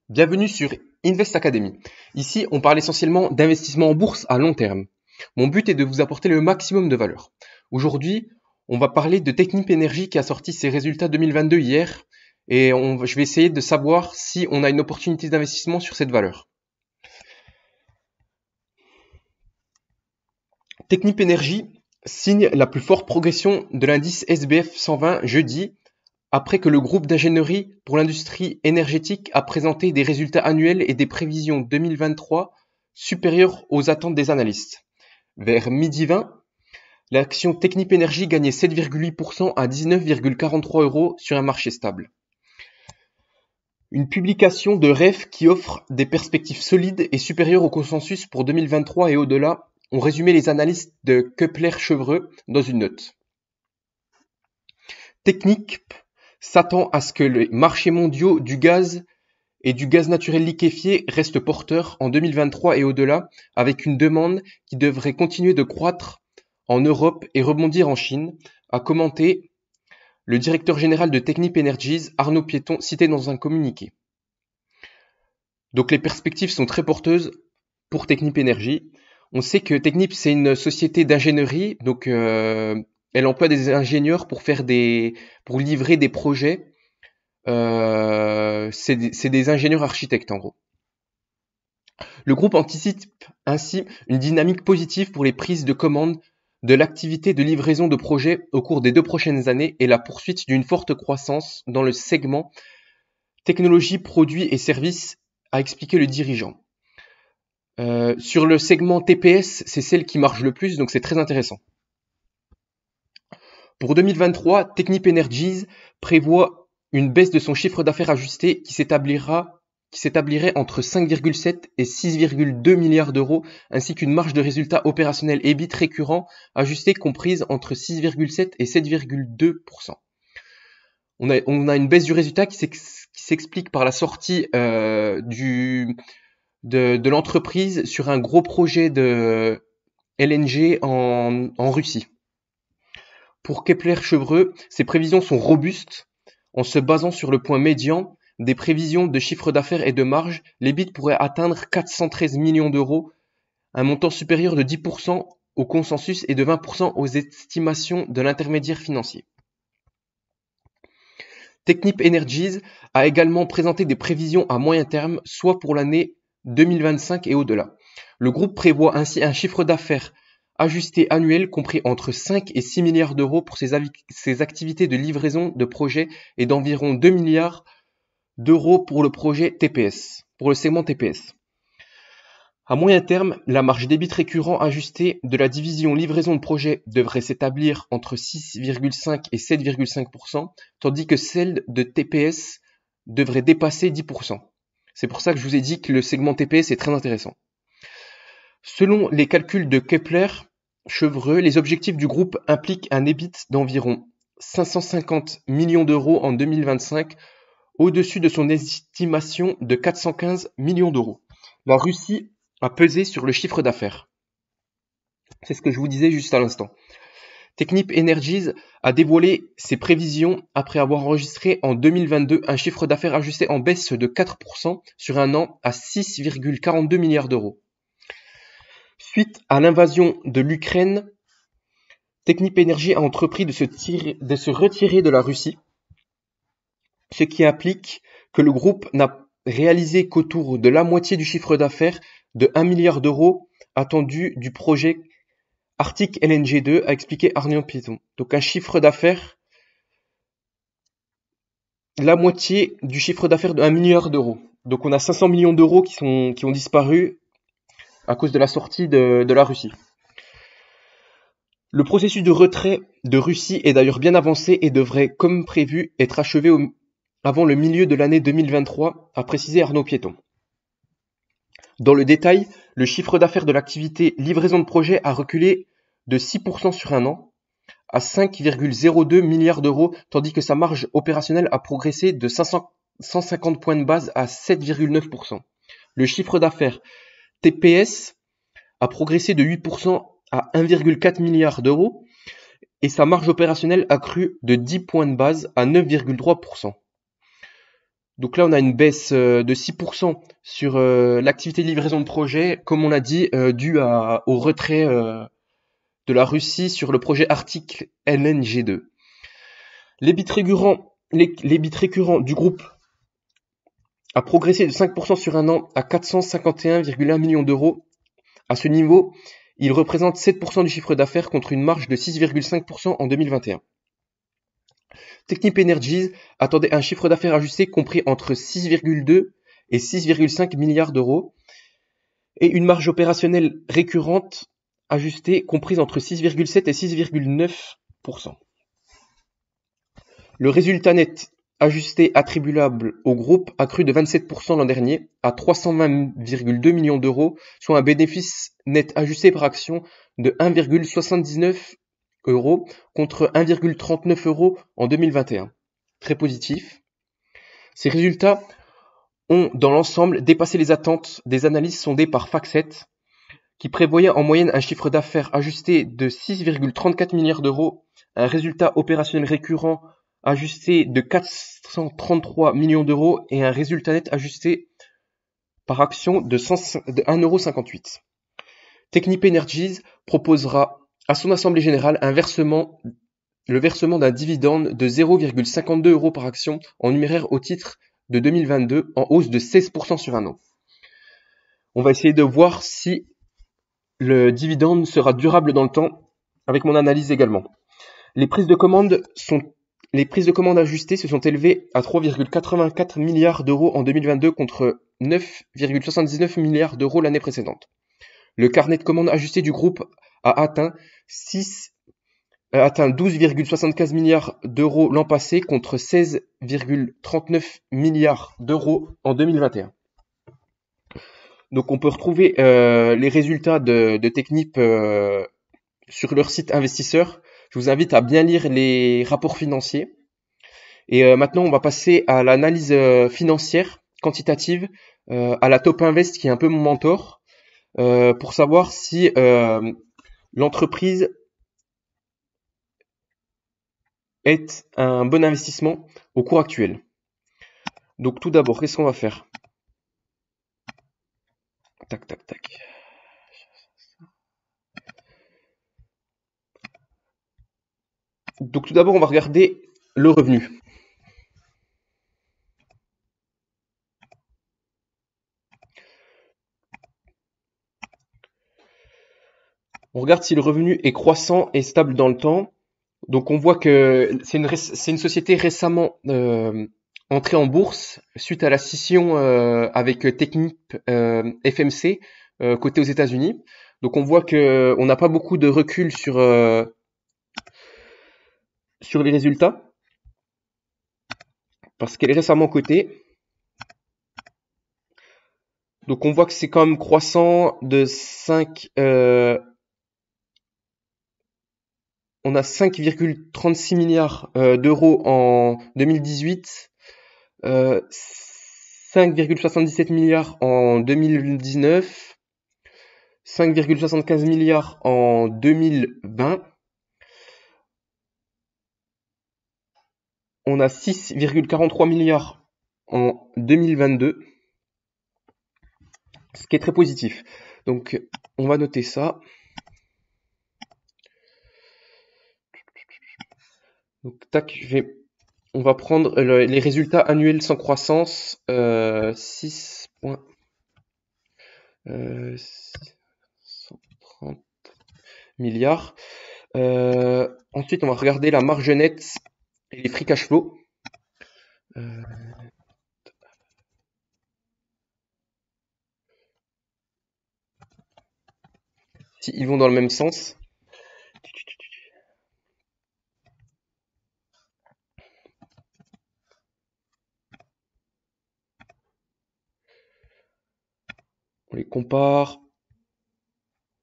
Bienvenue sur Invest Academy. Ici, on parle essentiellement d'investissement en bourse à long terme. Mon but est de vous apporter le maximum de valeur. Aujourd'hui, on va parler de Technip Energies qui a sorti ses résultats 2022 hier et je vais essayer de savoir si on a une opportunité d'investissement sur cette valeur. Technip Energies signe la plus forte progression de l'indice SBF 120 jeudi après que le groupe d'ingénierie pour l'industrie énergétique a présenté des résultats annuels et des prévisions 2023 supérieurs aux attentes des analystes. Vers midi 20, l'action Technip Energies gagnait 7,8% à 19,43 € sur un marché stable. Une publication de REF qui offre des perspectives solides et supérieures au consensus pour 2023 et au-delà ont résumé les analystes de Kepler Chevreux dans une note. Technip s'attend à ce que les marchés mondiaux du gaz et du gaz naturel liquéfié restent porteurs en 2023 et au-delà, avec une demande qui devrait continuer de croître en Europe et rebondir en Chine, a commenté le directeur général de Technip Energies, Arnaud Piéton, cité dans un communiqué. Donc les perspectives sont très porteuses pour Technip Energies. On sait que Technip, c'est une société d'ingénierie, donc elle emploie des ingénieurs pour livrer des projets. C'est des ingénieurs architectes en gros. Le groupe anticipe ainsi une dynamique positive pour les prises de commandes de l'activité de livraison de projets au cours des 2 prochaines années et la poursuite d'une forte croissance dans le segment technologie, produits et services, a expliqué le dirigeant. Sur le segment TPS, c'est celle qui marche le plus, donc c'est très intéressant. Pour 2023, Technip Energies prévoit une baisse de son chiffre d'affaires ajusté qui s'établirait entre 5,7 et 6,2 milliards d'euros, ainsi qu'une marge de résultat opérationnel EBIT récurrent ajusté comprise entre 6,7 et 7,2%. On a une baisse du résultat qui s'explique par la sortie de l'entreprise sur un gros projet de LNG en Russie. Pour Kepler Chevreux, ces prévisions sont robustes. En se basant sur le point médian des prévisions de chiffre d'affaires et de marge, l'EBIT pourrait atteindre 413 millions d'euros, un montant supérieur de 10% au consensus et de 20% aux estimations de l'intermédiaire financier. Technip Energies a également présenté des prévisions à moyen terme, soit pour l'année 2025 et au-delà. Le groupe prévoit ainsi un chiffre d'affaires ajusté annuel compris entre 5 et 6 milliards d'euros pour ses activités de livraison de projets et d'environ 2 milliards d'euros pour le projet TPS, pour le segment TPS. À moyen terme, la marge d'EBIT récurrent ajustée de la division livraison de projets devrait s'établir entre 6,5 et 7,5%, tandis que celle de TPS devrait dépasser 10%. C'est pour ça que je vous ai dit que le segment TPS est très intéressant. Selon les calculs de Kepler Chevreux, les objectifs du groupe impliquent un EBIT d'environ 550 millions d'euros en 2025, au-dessus de son estimation de 415 millions d'euros. La Russie a pesé sur le chiffre d'affaires. C'est ce que je vous disais juste à l'instant. Technip Energies a dévoilé ses prévisions après avoir enregistré en 2022 un chiffre d'affaires ajusté en baisse de 4% sur un an à 6,42 milliards d'euros. Suite à l'invasion de l'Ukraine, Technip Energies a entrepris de se retirer de la Russie, ce qui implique que le groupe n'a réalisé qu'autour de la moitié du chiffre d'affaires de 1 milliard d'euros attendu du projet Arctic LNG 2, a expliqué Arnaud Piéton. Donc un chiffre d'affaires, la moitié du chiffre d'affaires de 1 milliard d'euros. Donc on a 500 millions d'euros qui ont disparu à cause de la sortie de la Russie. Le processus de retrait de Russie est d'ailleurs bien avancé et devrait, comme prévu, être achevé avant le milieu de l'année 2023, a précisé Arnaud Piéton. Dans le détail, le chiffre d'affaires de l'activité livraison de projet a reculé de 6% sur un an à 5,02 milliards d'euros, tandis que sa marge opérationnelle a progressé de 150 points de base à 7,9%. Le chiffre d'affaires TPS a progressé de 8% à 1,4 milliard d'euros et sa marge opérationnelle a cru de 10 points de base à 9,3%. Donc là, on a une baisse de 6% sur l'activité de livraison de projet, comme on l'a dit, due au retrait de la Russie sur le projet Arctic LNG2. Les bits récurrents du groupe a progressé de 5% sur un an à 451,1 millions d'euros. À ce niveau, il représente 7% du chiffre d'affaires contre une marge de 6,5% en 2021. Technip Energies attendait un chiffre d'affaires ajusté compris entre 6,2 et 6,5 milliards d'euros et une marge opérationnelle récurrente ajustée comprise entre 6,7 et 6,9%. Le résultat net ajusté attribuable au groupe a cru de 27% l'an dernier à 320,2 millions d'euros, soit un bénéfice net ajusté par action de 1,79 euros contre 1,39 euros en 2021. Très positif. Ces résultats ont dans l'ensemble dépassé les attentes des analyses sondées par FactSet, qui prévoyaient en moyenne un chiffre d'affaires ajusté de 6,34 milliards d'euros, un résultat opérationnel récurrent ajusté de 433 millions d'euros et un résultat net ajusté par action de 1,58 €. Technip Energies proposera à son assemblée générale le versement d'un dividende de 0,52 € par action en numéraire au titre de 2022, en hausse de 16% sur un an. On va essayer de voir si le dividende sera durable dans le temps, avec mon analyse également. Les prises de commande ajustées se sont élevées à 3,84 milliards d'euros en 2022 contre 9,79 milliards d'euros l'année précédente. Le carnet de commandes ajusté du groupe a atteint 12,75 milliards d'euros l'an passé contre 16,39 milliards d'euros en 2021. Donc on peut retrouver les résultats de Technip sur leur site investisseur. Je vous invite à bien lire les rapports financiers. Et maintenant, on va passer à l'analyse financière, quantitative, à la Top Invest qui est un peu mon mentor, pour savoir si l'entreprise est un bon investissement au cours actuel. Donc tout d'abord, qu'est-ce qu'on va faire? Tac, tac, tac. Donc tout d'abord, on va regarder le revenu. On regarde si le revenu est croissant et stable dans le temps. Donc on voit que c'est une société récemment entrée en bourse suite à la scission avec Technip FMC côté aux États-Unis. Donc on voit que on n'a pas beaucoup de recul sur les résultats parce qu'elle est récemment cotée. Donc on voit que c'est quand même croissant de 5 on a 5,36 milliards d'euros en 2018, 5,77 milliards en 2019, 5,75 milliards en 2020. On a 6,43 milliards en 2022, ce qui est très positif. Donc on va noter ça. Donc tac, on va prendre les résultats annuels sans croissance, 6,130 milliards. Ensuite, on va regarder la marge nette et les free cash flow. Si ils vont dans le même sens. On les compare.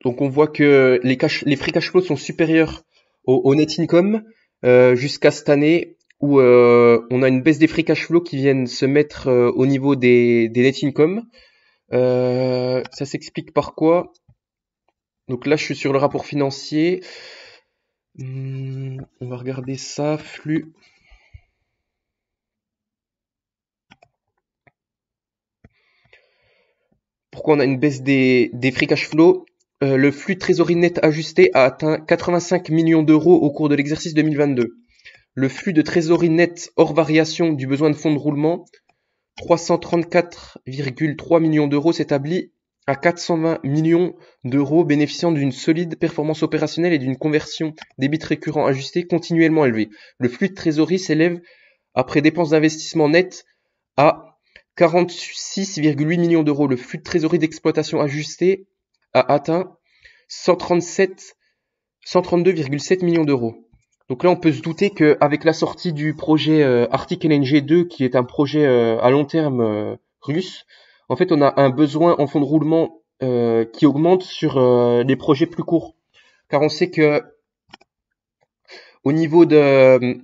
Donc on voit que les free cash flow sont supérieurs au net income jusqu'à cette année où on a une baisse des free cash flow qui viennent se mettre au niveau des net income. Ça s'explique par quoi? Donc là, je suis sur le rapport financier. On va regarder ça, flux. pourquoi on a une baisse des free cash flow? Le flux de trésorerie net ajusté a atteint 85 millions d'euros au cours de l'exercice 2022. Le flux de trésorerie net hors variation du besoin de fonds de roulement, 334,3 millions d'euros, s'établit à 420 millions d'euros, bénéficiant d'une solide performance opérationnelle et d'une conversion débit récurrent ajusté continuellement élevée. Le flux de trésorerie s'élève, après dépenses d'investissement net, à 46,8 millions d'euros. Le flux de trésorerie d'exploitation ajusté a atteint 132,7 millions d'euros. Donc là, on peut se douter qu'avec la sortie du projet Arctic LNG 2, qui est un projet à long terme russe, en fait, on a un besoin en fonds de roulement qui augmente sur les projets plus courts. Car on sait que au niveau de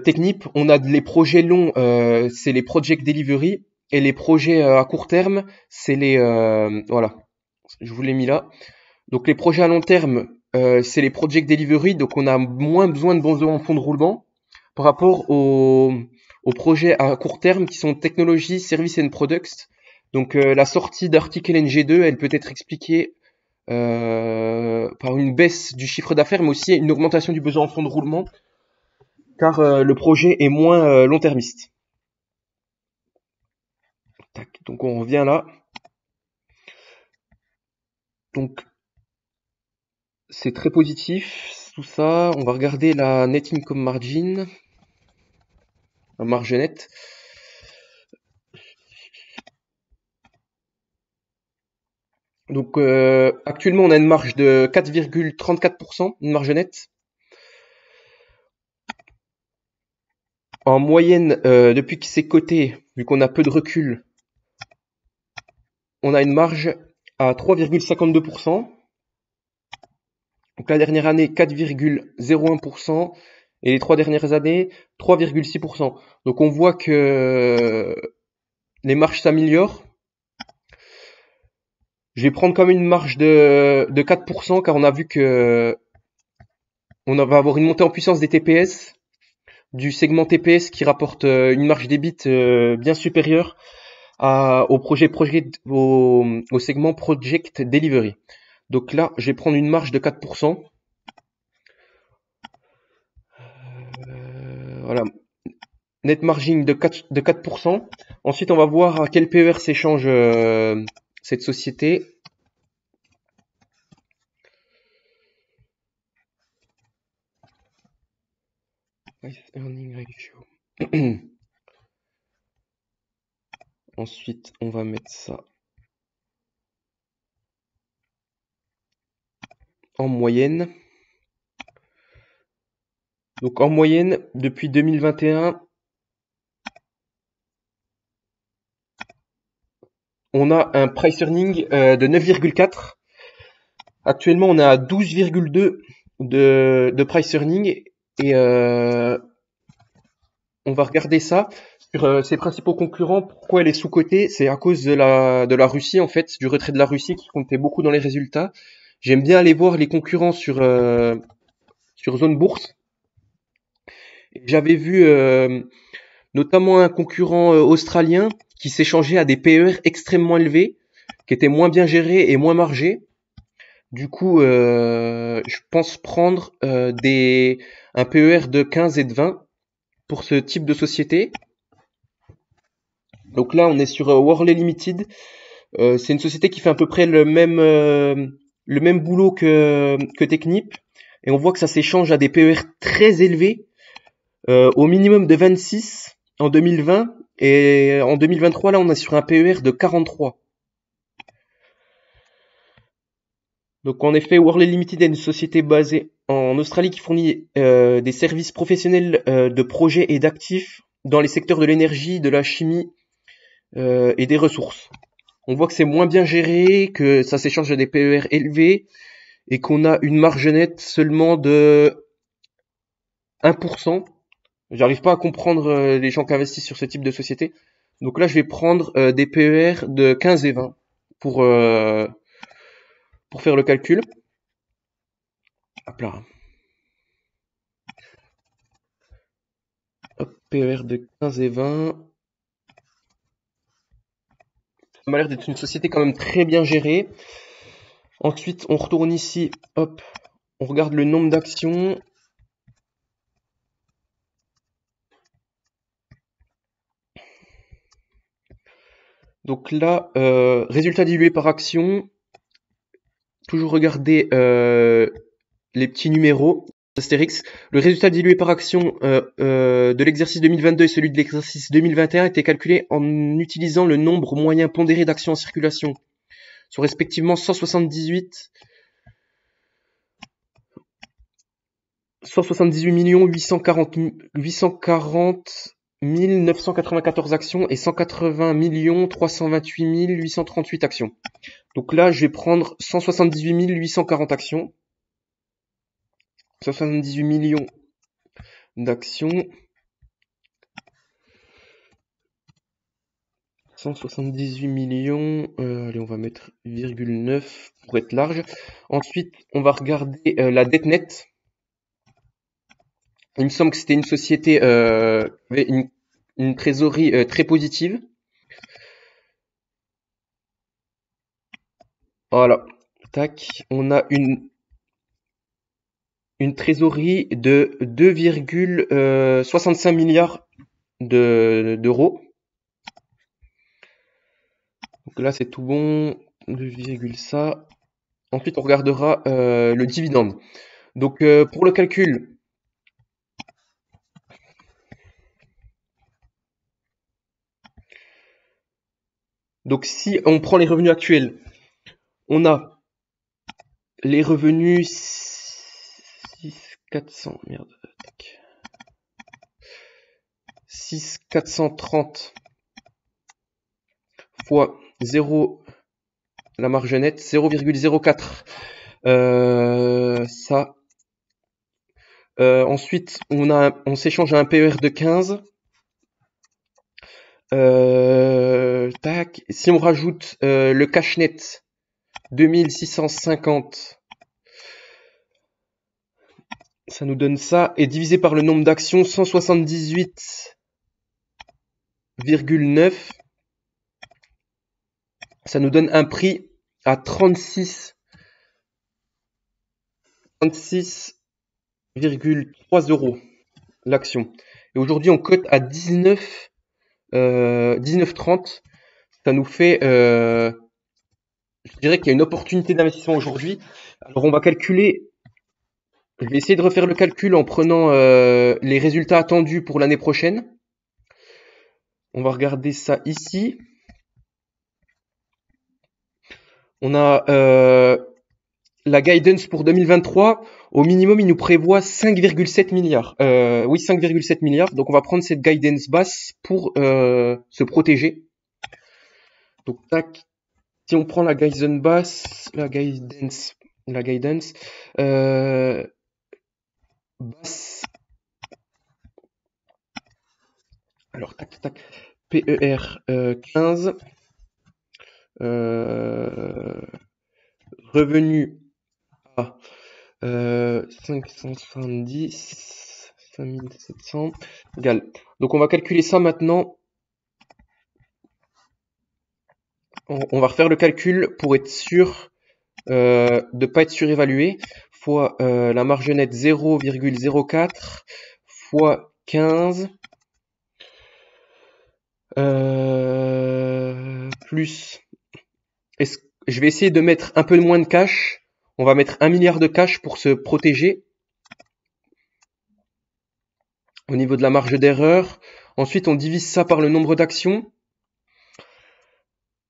Technip, on a les projets longs, c'est les project delivery, et les projets à court terme, c'est les voilà, je vous l'ai mis là. Donc les projets à long terme, c'est les project delivery, donc on a moins besoin de besoins en fonds de roulement par rapport aux projets à court terme qui sont technologies, services and products. Donc la sortie d'Arctic LNG 2, elle peut être expliquée par une baisse du chiffre d'affaires, mais aussi une augmentation du besoin en fonds de roulement, car le projet est moins long-termiste. Donc on revient là. Donc c'est très positif tout ça. On va regarder la net income margin, la marge nette. Donc actuellement on a une marge de 4,34%, une marge nette. En moyenne, depuis que c'est coté, vu qu'on a peu de recul, on a une marge à 3,52%. Donc la dernière année, 4,01%. Et les 3 dernières années, 3,6%. Donc on voit que les marges s'améliorent. Je vais prendre comme une marge de 4%, car on a vu que on va avoir une montée en puissance des TPS, du segment TPS qui rapporte une marge d'EBIT bien supérieure au segment Project Delivery. Donc là, je vais prendre une marge de 4%. Voilà. Net margin de 4%. Ensuite, on va voir à quel PER s'échange cette société. Earning ratio. Ensuite, on va mettre ça en moyenne. Donc en moyenne, depuis 2021, on a un price earning de 9,4. Actuellement, on est à 12,2 de price earning, et on va regarder ça sur ses principaux concurrents. Pourquoi elle est sous-cotée? C'est à cause de la Russie, en fait, du retrait de la Russie qui comptait beaucoup dans les résultats. J'aime bien aller voir les concurrents sur Zone Bourse. J'avais vu notamment un concurrent australien qui s'échangeait à des PER extrêmement élevés, qui étaient moins bien gérés et moins margés. Du coup, je pense prendre un PER de 15 et de 20 pour ce type de société. Donc là, on est sur Worley Limited. C'est une société qui fait à peu près le même boulot que Technip. Et on voit que ça s'échange à des PER très élevés, au minimum de 26 en 2020. Et en 2023, là, on est sur un PER de 43. Donc en effet, Worley Limited est une société basée en Australie qui fournit des services professionnels de projets et d'actifs dans les secteurs de l'énergie, de la chimie et des ressources. On voit que c'est moins bien géré, que ça s'échange à des PER élevés et qu'on a une marge nette seulement de 1%. J'arrive pas à comprendre les gens qui investissent sur ce type de société. Donc là, je vais prendre des PER de 15 et 20 pour faire le calcul. Hop là. Hop, PER de 15 et 20. Ça m'a l'air d'être une société quand même très bien gérée. Ensuite, on retourne ici, hop, on regarde le nombre d'actions. Donc là, résultat dilué par action. Toujours regarder les petits numéros Astérix. Le résultat dilué par action de l'exercice 2022 et celui de l'exercice 2021 était calculé en utilisant le nombre moyen pondéré d'actions en circulation. Sont respectivement 178 840 994 actions et 180 328 838 actions. Donc là, je vais prendre 178 840 actions. 78 millions d'actions. 178 millions. Allez, on va mettre 0,9 pour être large. Ensuite, on va regarder la dette nette. Il me semble que c'était une société avec une trésorerie très positive. Voilà. Tac. On a une trésorerie de 2,65 milliards d'euros. Donc là, c'est tout bon. 2, ça. Ensuite, on regardera le dividende. Donc, pour le calcul, donc si on prend les revenus actuels, on a les revenus 6 400, merde, 6 430 fois 0, la marge nette, 0,04. Ça. Ensuite, on s'échange à un PER de 15. Tac. Si on rajoute le cash net 2650, ça nous donne ça, et divisé par le nombre d'actions 178,9, ça nous donne un prix à 36,3 euros l'action. Et aujourd'hui, on cote à 19,30. Ça nous fait, je dirais qu'il y a une opportunité d'investissement aujourd'hui. Alors, on va calculer. Je vais essayer de refaire le calcul en prenant les résultats attendus pour l'année prochaine. On va regarder ça ici. On a la guidance pour 2023. Au minimum, il nous prévoit 5,7 milliards. Oui, 5,7 milliards. Donc, on va prendre cette guidance basse pour se protéger. Donc, tac. Si on prend la guidance basse, la guidance basse. Alors, tac, tac. PER 15. Revenu à 570, 5700 égale. Donc on va calculer ça maintenant. On va refaire le calcul pour être sûr de ne pas être surévalué. Fois la marge nette 0,04 fois 15 plus. Je vais essayer de mettre un peu moins de cash. On va mettre 1 milliard de cash pour se protéger au niveau de la marge d'erreur. Ensuite, on divise ça par le nombre d'actions.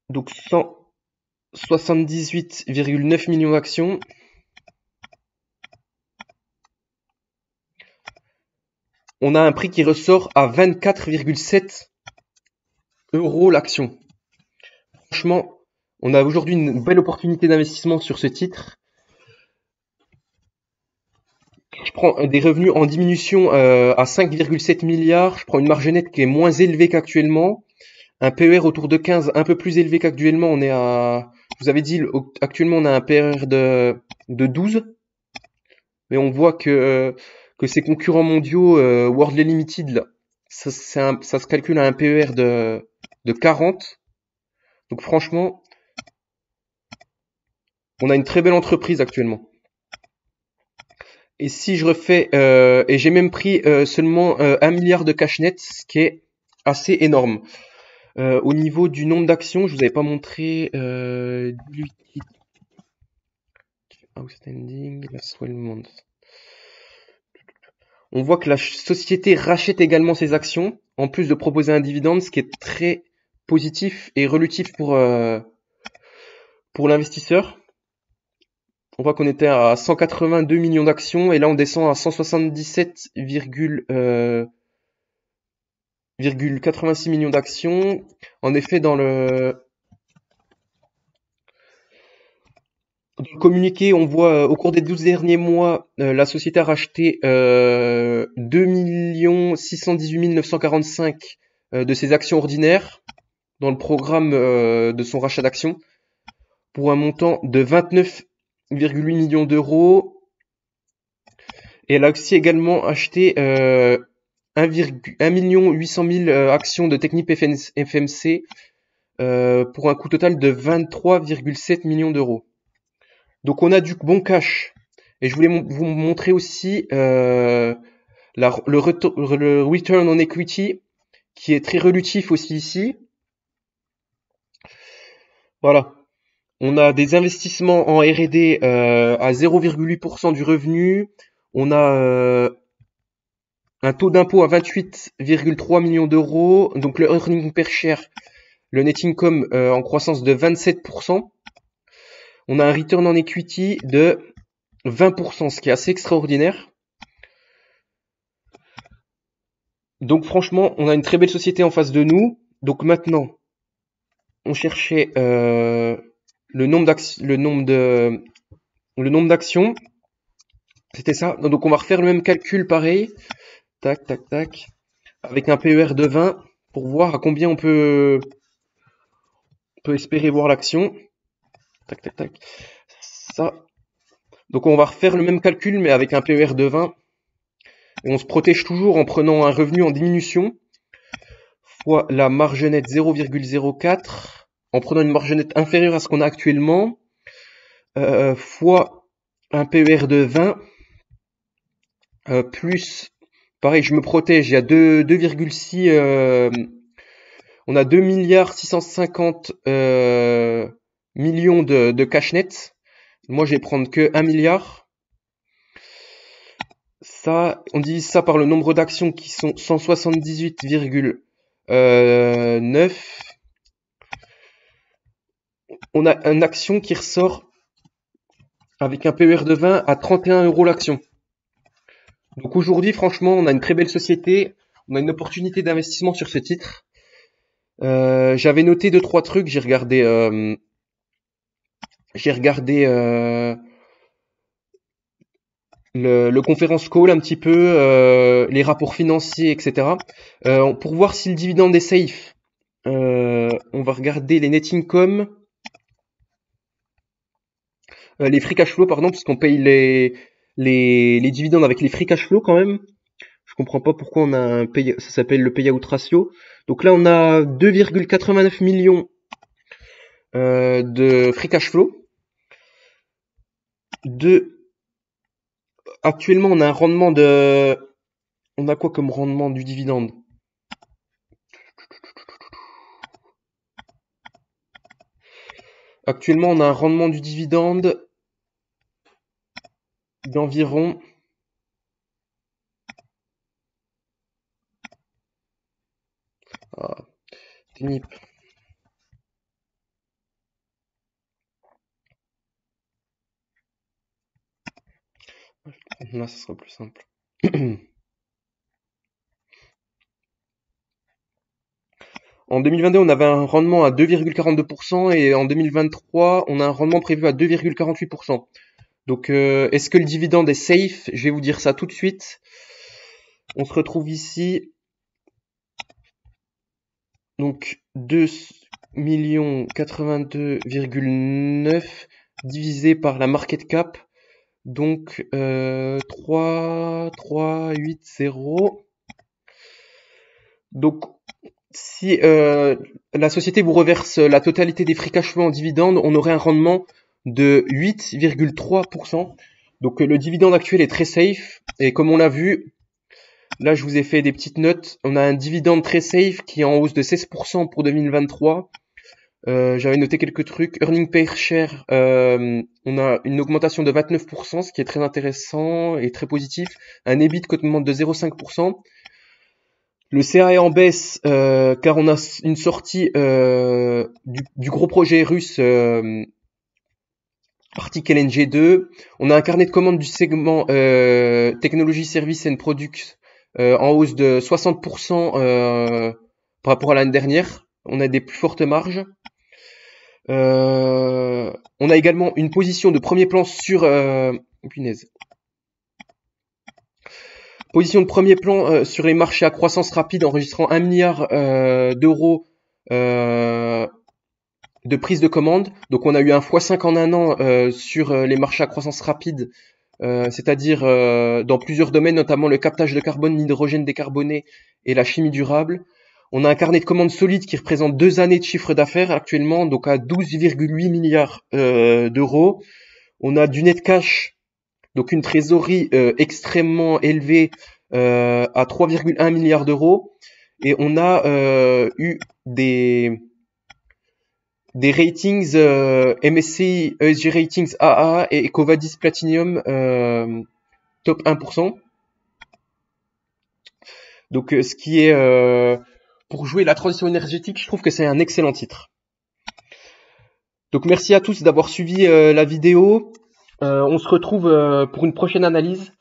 Donc 178,9 millions d'actions. On a un prix qui ressort à 24,7 euros l'action. Franchement, on a aujourd'hui une belle opportunité d'investissement sur ce titre. Je prends des revenus en diminution à 5,7 milliards. Je prends une marge nette qui est moins élevée qu'actuellement. Un PER autour de 15, un peu plus élevé qu'actuellement. On est à, je vous avais dit, actuellement on a un PER de 12. Mais on voit que ces concurrents mondiaux, Worldly Limited, là, ça se calcule à un PER de 40. Donc franchement, on a une très belle entreprise actuellement. Et si je refais, et j'ai même pris seulement 1 milliard de cash net, ce qui est assez énorme. Au niveau du nombre d'actions, je vous avais pas montré outstanding last 12 months. On voit que la société rachète également ses actions, en plus de proposer un dividende, ce qui est très positif et relutif pour l'investisseur. On voit qu'on était à 182 millions d'actions et là on descend à 177,86 millions d'actions. En effet, dans le communiqué, on voit au cours des 12 derniers mois, la société a racheté 2 618 945 de ses actions ordinaires dans le programme de son rachat d'actions pour un montant de 29,8 millions d'euros. Et elle a aussi également acheté 1 800 000 actions de Technip FMC pour un coût total de 23,7 millions d'euros. Donc on a du bon cash. Et je voulais vous montrer aussi le return on equity qui est très relutif aussi ici. Voilà. On a des investissements en R&D à 0,8% du revenu. On a un taux d'impôt à 28,3 millions d'euros. Donc le earning per share, le net income en croissance de 27%. On a un return on equity de 20%, ce qui est assez extraordinaire. Donc franchement, on a une très belle société en face de nous. Donc maintenant, on cherchait le nombre d'actions. C'était ça. Donc on va refaire le même calcul pareil. Tac, tac, tac. Avec un PER de 20 pour voir à combien on peut espérer voir l'action. Tac, tac, tac. Ça. Donc on va refaire le même calcul mais avec un PER de 20. Et on se protège toujours en prenant un revenu en diminution fois la marge nette 0,04 en prenant une marge nette inférieure à ce qu'on a actuellement fois un PER de 20 plus, pareil, je me protège, il y a 2,6 on a 2 milliards 650 millions de cash net. Moi, je vais prendre que 1 milliard. Ça, on divise ça par le nombre d'actions qui sont 178,9. On a une action qui ressort avec un PER de 20 à 31 € l'action. Donc aujourd'hui, franchement, on a une très belle société. On a une opportunité d'investissement sur ce titre. J'avais noté 2-3 trucs. J'ai regardé le conference call un petit peu, les rapports financiers, etc. Pour voir si le dividende est safe, on va regarder les net income, les free cash flow, pardon, parce qu'on paye les dividendes avec les free cash flow quand même. Je comprends pas pourquoi on a ça s'appelle le payout ratio. Donc là, on a 2,89 millions de free cash flow. Actuellement, on a un rendement de... On a quoi comme rendement du dividende? Actuellement, on a un rendement du dividende d'environ... Technip. Là, ça sera plus simple. En 2022, on avait un rendement à 2,42% et en 2023, on a un rendement prévu à 2,48%. Donc, est-ce que le dividende est safe? Je vais vous dire ça tout de suite. On se retrouve ici. Donc, 2 82,9 divisé par la market cap. Donc, 3,380. Donc, si la société vous reverse la totalité des free cash flow en dividende, on aurait un rendement de 8,3%. Donc le dividende actuel est très safe. Et comme on l'a vu, là je vous ai fait des petites notes. On a un dividende très safe qui est en hausse de 16% pour 2023. J'avais noté quelques trucs. Earning per share, on a une augmentation de 29%, ce qui est très intéressant et très positif. Un EBIT qui augmente de 0,5%. Le CA est en baisse car on a une sortie du gros projet russe Arctic LNG 2. On a un carnet de commandes du segment Technology Service and Products en hausse de 60% par rapport à l'année dernière. On a des plus fortes marges. On a également une position de premier plan sur position de premier plan sur les marchés à croissance rapide, enregistrant 1 milliard d'euros de prise de commande. Donc on a eu un x5 en un an sur les marchés à croissance rapide, c'est-à-dire dans plusieurs domaines, notamment le captage de carbone, l'hydrogène décarboné et la chimie durable. On a un carnet de commandes solide qui représente 2 années de chiffre d'affaires actuellement, donc à 12,8 milliards d'euros. On a du net cash, donc une trésorerie extrêmement élevée à 3,1 milliards d'euros. Et on a eu des ratings MSCI ESG Ratings AA et EcoVadis Platinum top 1%. Donc ce qui est pour jouer la transition énergétique, je trouve que c'est un excellent titre. Donc merci à tous d'avoir suivi la vidéo. On se retrouve pour une prochaine analyse.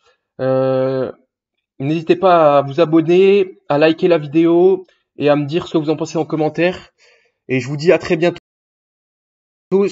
N'hésitez pas à vous abonner, à liker la vidéo et à me dire ce que vous en pensez en commentaire. Et je vous dis à très bientôt.